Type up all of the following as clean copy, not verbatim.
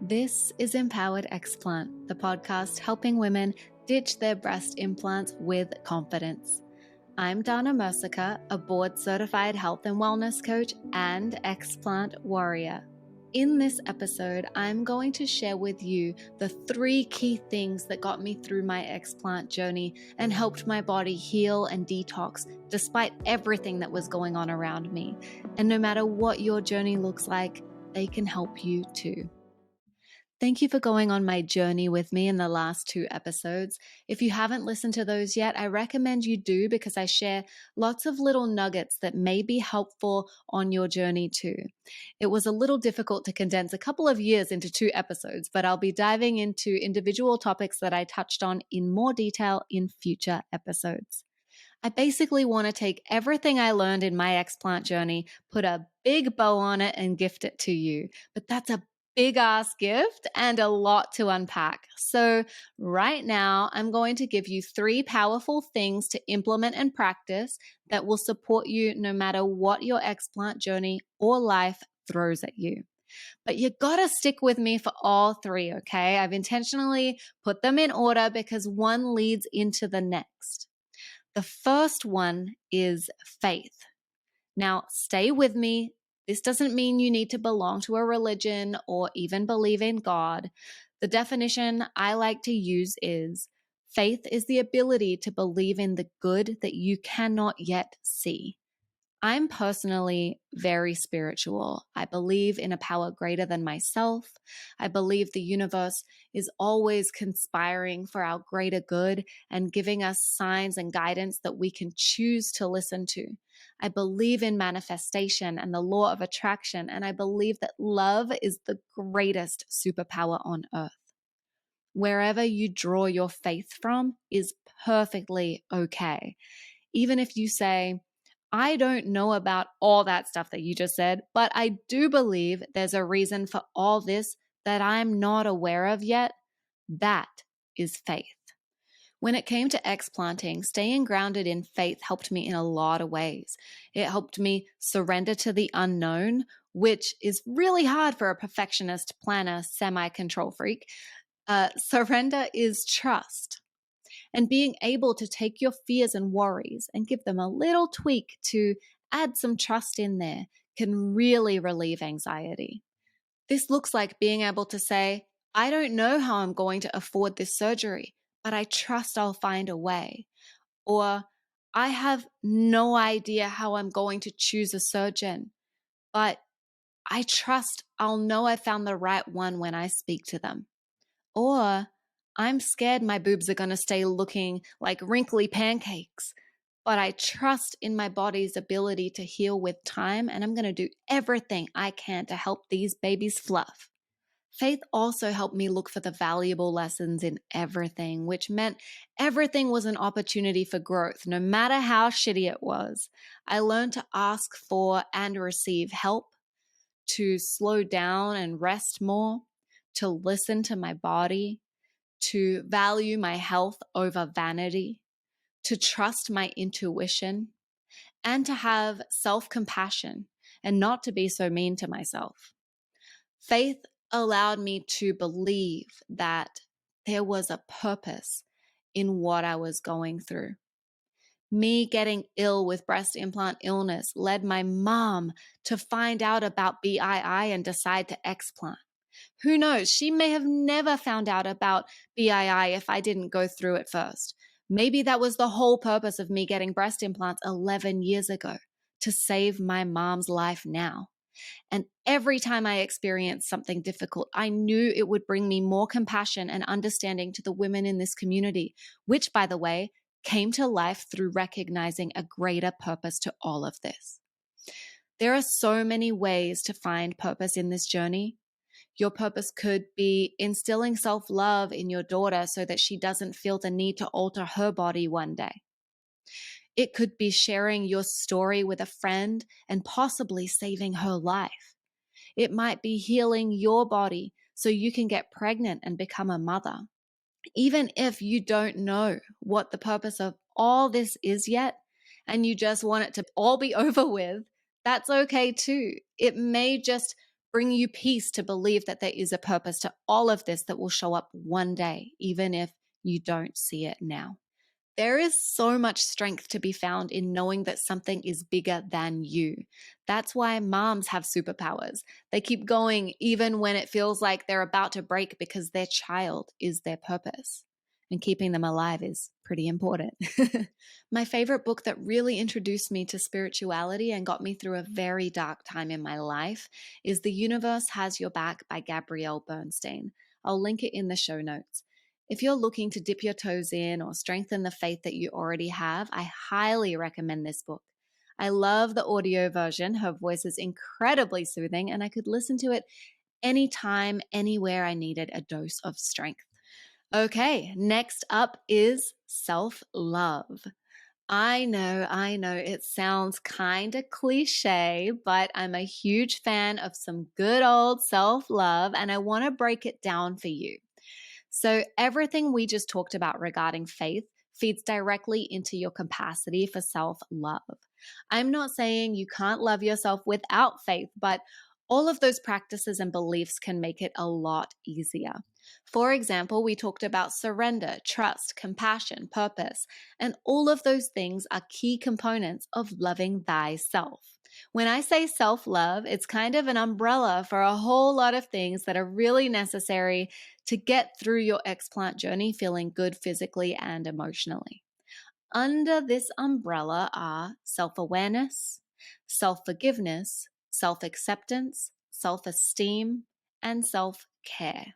This is Empowered Explant, the podcast helping women ditch their breast implants with confidence. I'm Dana Mercica, a board-certified health and wellness coach and explant warrior. In this episode, I'm going to share with you the 3 key things that got me through my explant journey and helped my body heal and detox despite everything that was going on around me. And no matter what your journey looks like, they can help you too. Thank you for going on my journey with me in the last 2 episodes. If you haven't listened to those yet, I recommend you do because I share lots of little nuggets that may be helpful on your journey too. It was a little difficult to condense a couple of years into 2 episodes, but I'll be diving into individual topics that I touched on in more detail in future episodes. I basically want to take everything I learned in my explant journey, put a big bow on it, and gift it to you. But that's a big ass gift and a lot to unpack. So right now, I'm going to give you 3 powerful things to implement and practice that will support you no matter what your explant journey or life throws at you. But you gotta stick with me for all 3, okay? I've intentionally put them in order because one leads into the next. The first one is faith. Now, stay with me. This doesn't mean you need to belong to a religion or even believe in God. The definition I like to use is faith is the ability to believe in the good that you cannot yet see. I'm personally very spiritual. I believe in a power greater than myself. I believe the universe is always conspiring for our greater good and giving us signs and guidance that we can choose to listen to. I believe in manifestation and the law of attraction, and I believe that love is the greatest superpower on earth. Wherever you draw your faith from is perfectly okay. Even if you say, I don't know about all that stuff that you just said, but I do believe there's a reason for all this that I'm not aware of yet. That is faith. When it came to explanting, staying grounded in faith helped me in a lot of ways. It helped me surrender to the unknown, which is really hard for a perfectionist, planner, semi-control freak. Surrender is trust. And being able to take your fears and worries and give them a little tweak to add some trust in there can really relieve anxiety. This looks like being able to say, I don't know how I'm going to afford this surgery, but I trust I'll find a way. Or I have no idea how I'm going to choose a surgeon, but I trust I'll know I found the right one when I speak to them. Or I'm scared my boobs are going to stay looking like wrinkly pancakes, but I trust in my body's ability to heal with time, and I'm going to do everything I can to help these babies fluff. Faith also helped me look for the valuable lessons in everything, which meant everything was an opportunity for growth, no matter how shitty it was. I learned to ask for and receive help, to slow down and rest more, to listen to my body, to value my health over vanity, to trust my intuition, and to have self-compassion and not to be so mean to myself. Faith allowed me to believe that there was a purpose in what I was going through. Me getting ill with breast implant illness led my mom to find out about BII and decide to explant. Who knows? She may have never found out about BII if I didn't go through it first. Maybe that was the whole purpose of me getting breast implants 11 years ago, to save my mom's life now. And every time I experienced something difficult, I knew it would bring me more compassion and understanding to the women in this community, which, by the way, came to life through recognizing a greater purpose to all of this. There are so many ways to find purpose in this journey. Your purpose could be instilling self-love in your daughter so that she doesn't feel the need to alter her body one day. It could be sharing your story with a friend and possibly saving her life. It might be healing your body so you can get pregnant and become a mother. Even if you don't know what the purpose of all this is yet, and you just want it to all be over with, that's okay too. It may just bring you peace to believe that there is a purpose to all of this that will show up one day, even if you don't see it now. There is so much strength to be found in knowing that something is bigger than you. That's why moms have superpowers. They keep going even when it feels like they're about to break because their child is their purpose. And keeping them alive is pretty important. My favorite book that really introduced me to spirituality and got me through a very dark time in my life is The Universe Has Your Back by Gabrielle Bernstein. I'll link it in the show notes. If you're looking to dip your toes in or strengthen the faith that you already have, I highly recommend this book. I love the audio version. Her voice is incredibly soothing, and I could listen to it anytime, anywhere I needed a dose of strength. Okay, next up is self-love. I know, it sounds kind of cliche, but I'm a huge fan of some good old self-love, and I want to break it down for you. So, everything we just talked about regarding faith feeds directly into your capacity for self love. I'm not saying you can't love yourself without faith, but all of those practices and beliefs can make it a lot easier. For example, we talked about surrender, trust, compassion, purpose, and all of those things are key components of loving thyself. When I say self love, it's kind of an umbrella for a whole lot of things that are really necessary to get through your explant journey feeling good physically and emotionally. Under this umbrella are self awareness, self forgiveness, self acceptance, self esteem, and self care.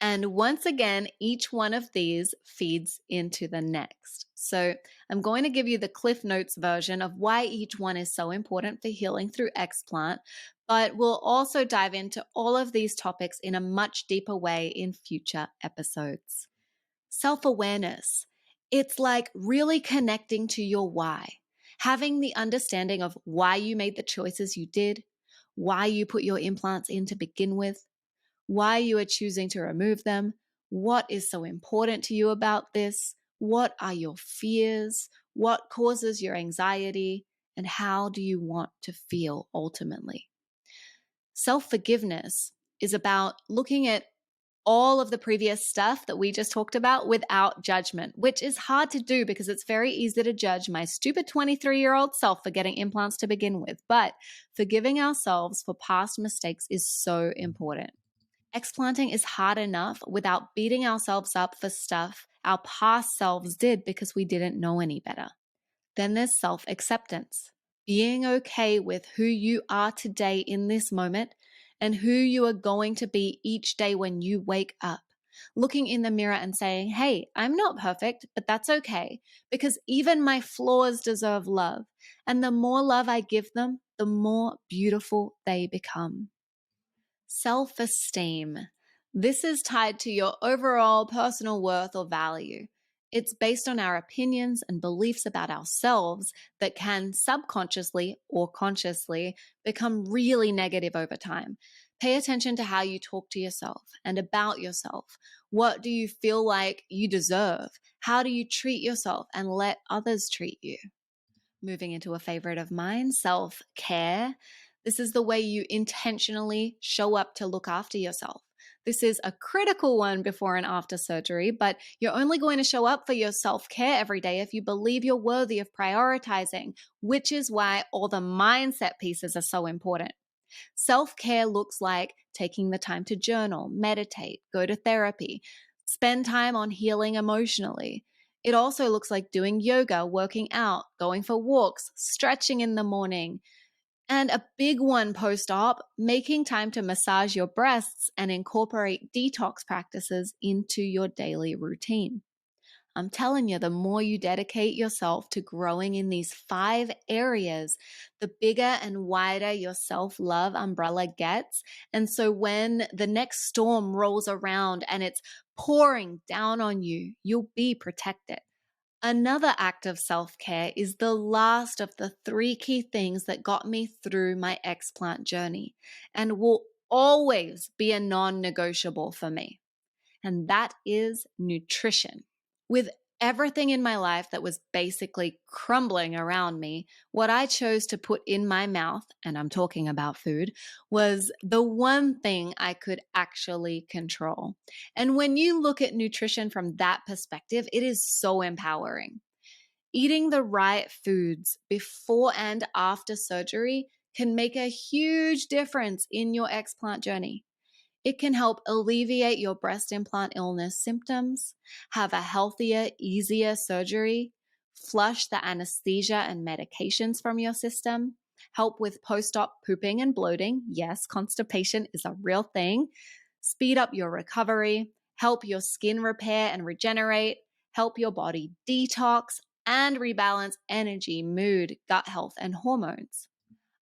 And once again, each one of these feeds into the next. So I'm going to give you the Cliff Notes version of why each one is so important for healing through explant, but we'll also dive into all of these topics in a much deeper way in future episodes. Self-awareness. It's like really connecting to your why, having the understanding of why you made the choices you did, why you put your implants in to begin with, why you are choosing to remove them, what is so important to you about this, what are your fears, what causes your anxiety, and how do you want to feel ultimately. Self-forgiveness is about looking at all of the previous stuff that we just talked about without judgment, which is hard to do because it's very easy to judge my stupid 23-year-old self for getting implants to begin with. But forgiving ourselves for past mistakes is so important. Explanting is hard enough without beating ourselves up for stuff our past selves did because we didn't know any better. Then there's self-acceptance, being okay with who you are today in this moment and who you are going to be each day when you wake up. Looking in the mirror and saying, hey, I'm not perfect, but that's okay because even my flaws deserve love. And the more love I give them, the more beautiful they become. Self-esteem. This is tied to your overall personal worth or value. It's based on our opinions and beliefs about ourselves that can subconsciously or consciously become really negative over time. Pay attention to how you talk to yourself and about yourself. What do you feel like you deserve? How do you treat yourself and let others treat you? Moving into a favorite of mine, self-care. This is the way you intentionally show up to look after yourself. This is a critical one before and after surgery, but you're only going to show up for your self-care every day if you believe you're worthy of prioritizing, which is why all the mindset pieces are so important. Self-care looks like taking the time to journal, meditate, go to therapy, spend time on healing emotionally. It also looks like doing yoga, working out, going for walks, stretching in the morning, and a big one post-op, making time to massage your breasts and incorporate detox practices into your daily routine. I'm telling you, the more you dedicate yourself to growing in these 5 areas, the bigger and wider your self-love umbrella gets. And so when the next storm rolls around and it's pouring down on you, you'll be protected. Another act of self-care is the last of the 3 key things that got me through my explant journey and will always be a non-negotiable for me. And that is nutrition. With everything in my life that was basically crumbling around me, what I chose to put in my mouth, and I'm talking about food, was the one thing I could actually control. And when you look at nutrition from that perspective, it is so empowering. Eating the right foods before and after surgery can make a huge difference in your explant journey. It can help alleviate your breast implant illness symptoms, have a healthier, easier surgery, flush the anesthesia and medications from your system, help with post-op pooping and bloating. Yes, constipation is a real thing. Speed up your recovery, help your skin repair and regenerate, help your body detox, and rebalance energy, mood, gut health, and hormones.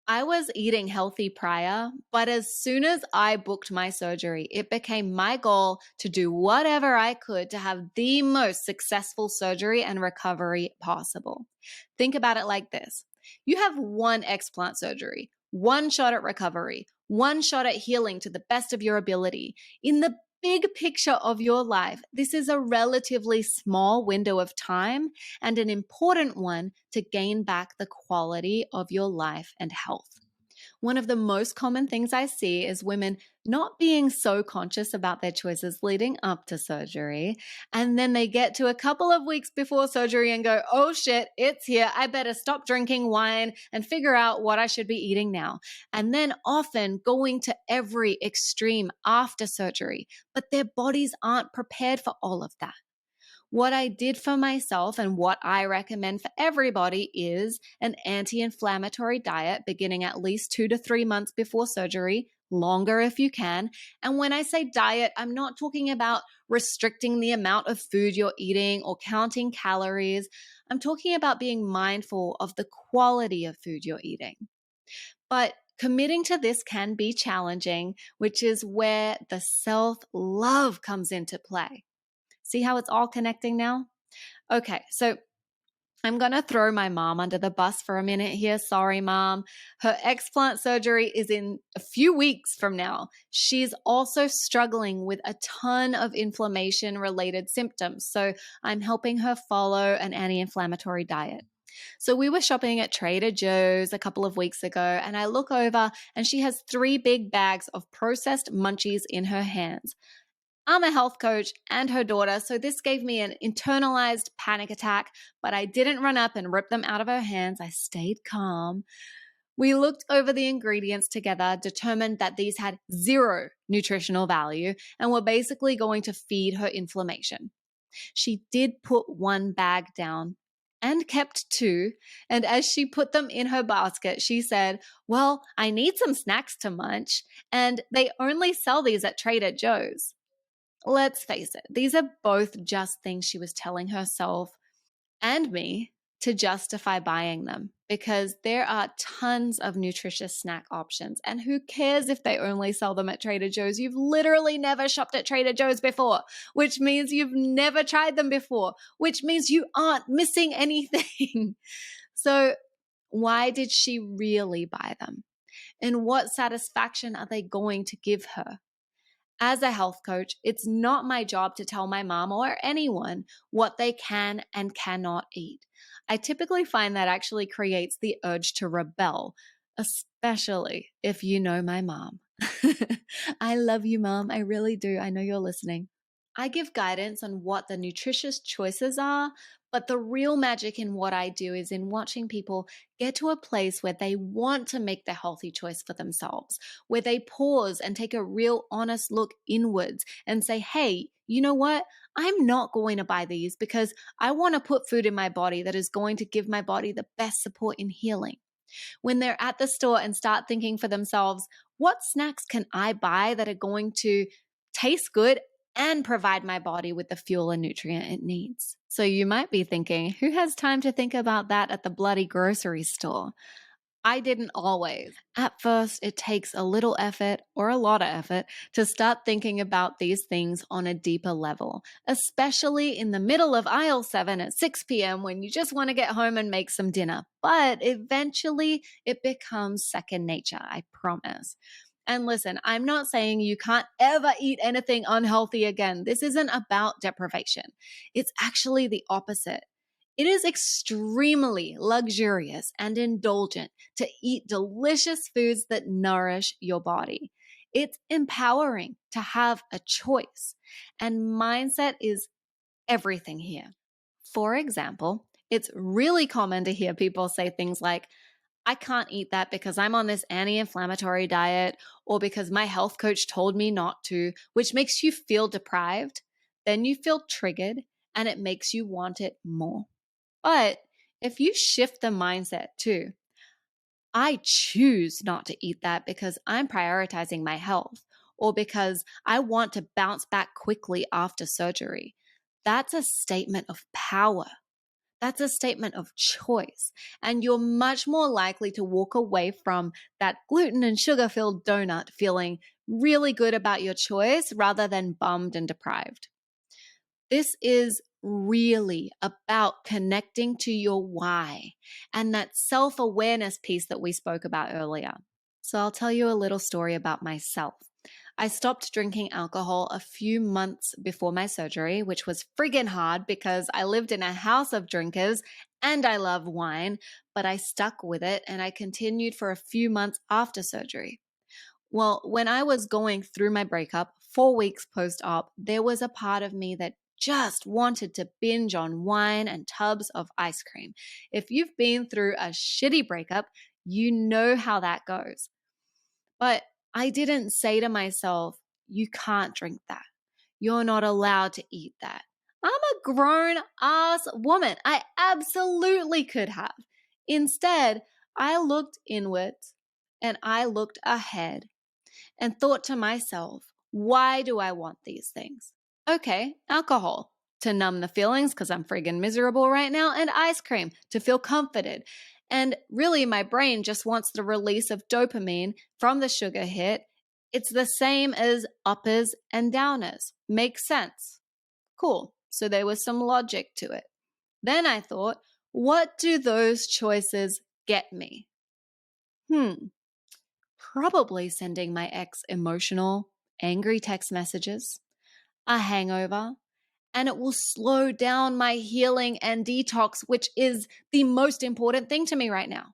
I was eating healthy prior, but as soon as I booked my surgery, it became my goal to do whatever I could to have the most successful surgery and recovery possible. Think about it like this. You have one explant surgery, one shot at recovery, one shot at healing to the best of your ability. In the big picture of your life, this is a relatively small window of time and an important one to gain back the quality of your life and health. One of the most common things I see is women not being so conscious about their choices leading up to surgery. And then they get to a couple of weeks before surgery and go, oh shit, it's here. I better stop drinking wine and figure out what I should be eating now. And then often going to every extreme after surgery, but their bodies aren't prepared for all of that. What I did for myself and what I recommend for everybody is an anti-inflammatory diet beginning at least 2 to 3 months before surgery, longer if you can. And when I say diet, I'm not talking about restricting the amount of food you're eating or counting calories. I'm talking about being mindful of the quality of food you're eating. But committing to this can be challenging, which is where the self-love comes into play. See how it's all connecting now? Okay, so I'm going to throw my mom under the bus for a minute here. Sorry, mom. Her explant surgery is in a few weeks from now. She's also struggling with a ton of inflammation-related symptoms, so I'm helping her follow an anti-inflammatory diet. So we were shopping at Trader Joe's a couple of weeks ago, and I look over and she has 3 big bags of processed munchies in her hands. I'm a health coach and her daughter, so this gave me an internalized panic attack, but I didn't run up and rip them out of her hands. I stayed calm. We looked over the ingredients together, determined that these had 0 nutritional value and were basically going to feed her inflammation. She did put 1 bag down and kept 2, and as she put them in her basket, she said, well, I need some snacks to munch, and they only sell these at Trader Joe's. Let's face it, these are both just things she was telling herself and me to justify buying them because there are tons of nutritious snack options. And who cares if they only sell them at Trader Joe's? You've literally never shopped at Trader Joe's before, which means you've never tried them before, which means you aren't missing anything. So why did she really buy them? And what satisfaction are they going to give her? As a health coach, it's not my job to tell my mom or anyone what they can and cannot eat. I typically find that actually creates the urge to rebel, especially if you know my mom. I love you, Mom. I really do. I know you're listening. I give guidance on what the nutritious choices are, but the real magic in what I do is in watching people get to a place where they want to make the healthy choice for themselves, where they pause and take a real honest look inwards and say, hey, you know what? I'm not going to buy these because I want to put food in my body that is going to give my body the best support in healing. When they're at the store and start thinking for themselves, what snacks can I buy that are going to taste good and provide my body with the fuel and nutrient it needs? So you might be thinking, who has time to think about that at the bloody grocery store? I didn't always. At first, it takes a little effort or a lot of effort to start thinking about these things on a deeper level, especially in the middle of aisle 7 at 6 p.m. when you just want to get home and make some dinner. But eventually, it becomes second nature, I promise. And listen, I'm not saying you can't ever eat anything unhealthy again. This isn't about deprivation. It's actually the opposite. It is extremely luxurious and indulgent to eat delicious foods that nourish your body. It's empowering to have a choice, and mindset is everything here. For example, it's really common to hear people say things like, I can't eat that because I'm on this anti inflammatory diet or because my health coach told me not to, which makes you feel deprived. Then you feel triggered and it makes you want it more. But if you shift the mindset to, I choose not to eat that because I'm prioritizing my health or because I want to bounce back quickly after surgery, that's a statement of power. That's a statement of choice. And you're much more likely to walk away from that gluten and sugar filled donut feeling really good about your choice rather than bummed and deprived. This is really about connecting to your why and that self-awareness piece that we spoke about earlier. So I'll tell you a little story about myself. I stopped drinking alcohol a few months before my surgery, which was friggin' hard because I lived in a house of drinkers and I love wine, but I stuck with it and I continued for a few months after surgery. Well, when I was going through my breakup, 4 weeks post-op, there was a part of me that just wanted to binge on wine and tubs of ice cream. If you've been through a shitty breakup, you know how that goes. But I didn't say to myself, you can't drink that. You're not allowed to eat that. I'm a grown ass woman. I absolutely could have. Instead, I looked inwards and I looked ahead and thought to myself, why do I want these things? Okay, alcohol to numb the feelings because I'm friggin' miserable right now, and ice cream to feel comforted. And really, my brain just wants the release of dopamine from the sugar hit. It's the same as uppers and downers. Makes sense. Cool. So there was some logic to it. Then I thought, what do those choices get me? Probably sending my ex emotional, angry text messages, a hangover, and it will slow down my healing and detox, which is the most important thing to me right now.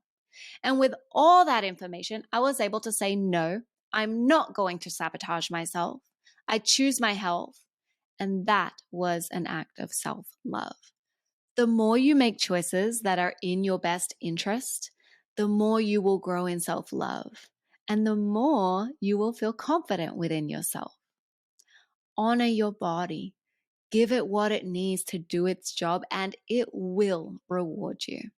And with all that information, I was able to say, no, I'm not going to sabotage myself. I choose my health. And that was an act of self-love. The more you make choices that are in your best interest, the more you will grow in self-love and the more you will feel confident within yourself. Honor your body. Give it what it needs to do its job, and it will reward you.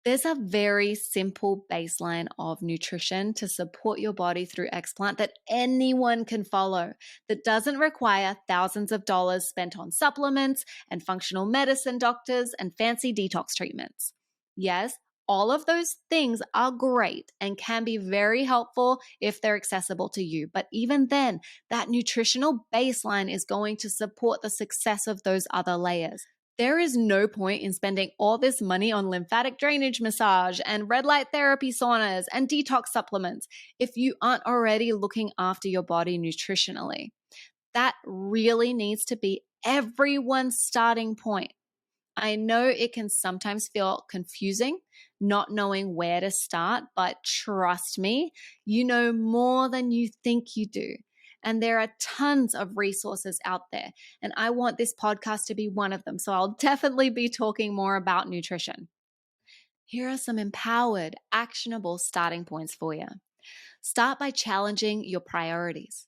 There's a very simple baseline of nutrition to support your body through Explant that anyone can follow, that doesn't require thousands of dollars spent on supplements and functional medicine doctors and fancy detox treatments. Yes, all of those things are great and can be very helpful if they're accessible to you. But even then, that nutritional baseline is going to support the success of those other layers. There is no point in spending all this money on lymphatic drainage massage and red light therapy saunas and detox supplements if you aren't already looking after your body nutritionally. That really needs to be everyone's starting point. I know it can sometimes feel confusing, not knowing where to start, but trust me, you know more than you think you do. And there are tons of resources out there. And I want this podcast to be one of them. So I'll definitely be talking more about nutrition. Here are some empowered, actionable starting points for you. Start by challenging your priorities.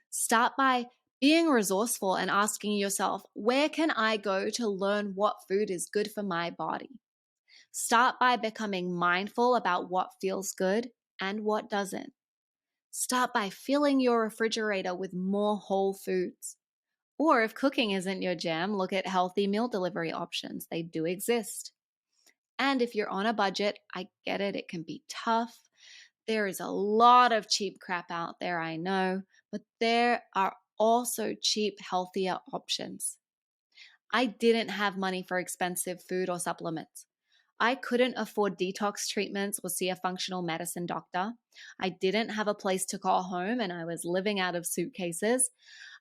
Start by being resourceful and asking yourself, where can I go to learn what food is good for my body? Start by becoming mindful about what feels good and what doesn't. Start by filling your refrigerator with more whole foods. Or if cooking isn't your jam, look at healthy meal delivery options. They do exist. And if you're on a budget, I get it, it can be tough. There is a lot of cheap crap out there, I know, but there are also cheap, healthier options. I didn't have money for expensive food or supplements. I couldn't afford detox treatments or see a functional medicine doctor. I didn't have a place to call home and I was living out of suitcases.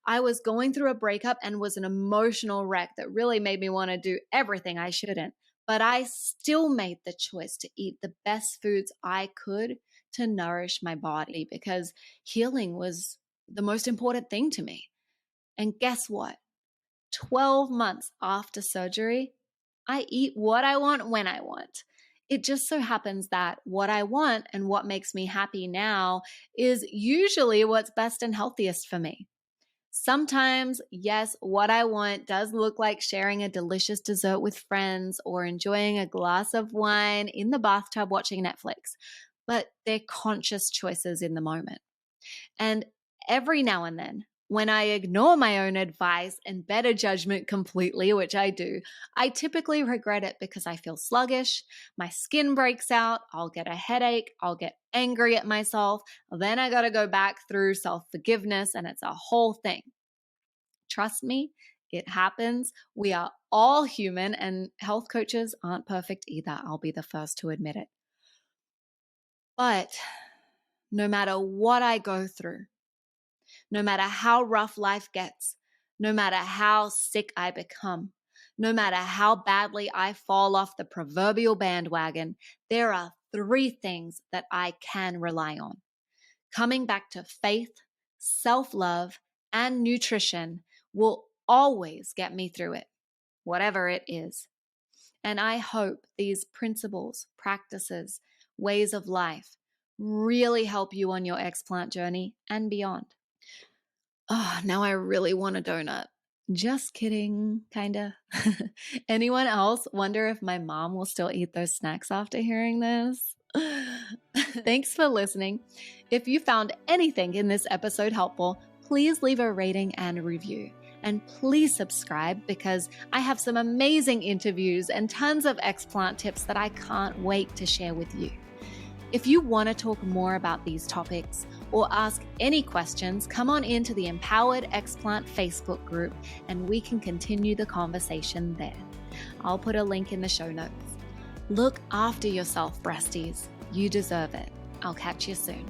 I was going through a breakup and was an emotional wreck that really made me want to do everything I shouldn't. But I still made the choice to eat the best foods I could to nourish my body because healing was the most important thing to me. And guess what? 12 months after surgery, I eat what I want when I want. It just so happens that what I want and what makes me happy now is usually what's best and healthiest for me. Sometimes, yes, what I want does look like sharing a delicious dessert with friends or enjoying a glass of wine in the bathtub watching Netflix, but they're conscious choices in the moment. And every now and then, when I ignore my own advice and better judgment completely, which I do, I typically regret it because I feel sluggish, my skin breaks out, I'll get a headache, I'll get angry at myself, then I got to go back through self-forgiveness and it's a whole thing. Trust me, it happens. We are all human and health coaches aren't perfect either. I'll be the first to admit it. But no matter what I go through, no matter how rough life gets, no matter how sick I become, no matter how badly I fall off the proverbial bandwagon, there are 3 things that I can rely on. Coming back to faith, self-love, and nutrition will always get me through it, whatever it is. And I hope these principles, practices, ways of life really help you on your explant journey and beyond. Oh, now I really want a donut. Just kidding, kinda. Anyone else wonder if my mom will still eat those snacks after hearing this? Thanks for listening. If you found anything in this episode helpful, please leave a rating and review. And please subscribe because I have some amazing interviews and tons of explant tips that I can't wait to share with you. If you want to talk more about these topics or ask any questions, come on into the Empowered Explant Facebook group and we can continue the conversation there. I'll put a link in the show notes. Look after yourself, breasties. You deserve it. I'll catch you soon.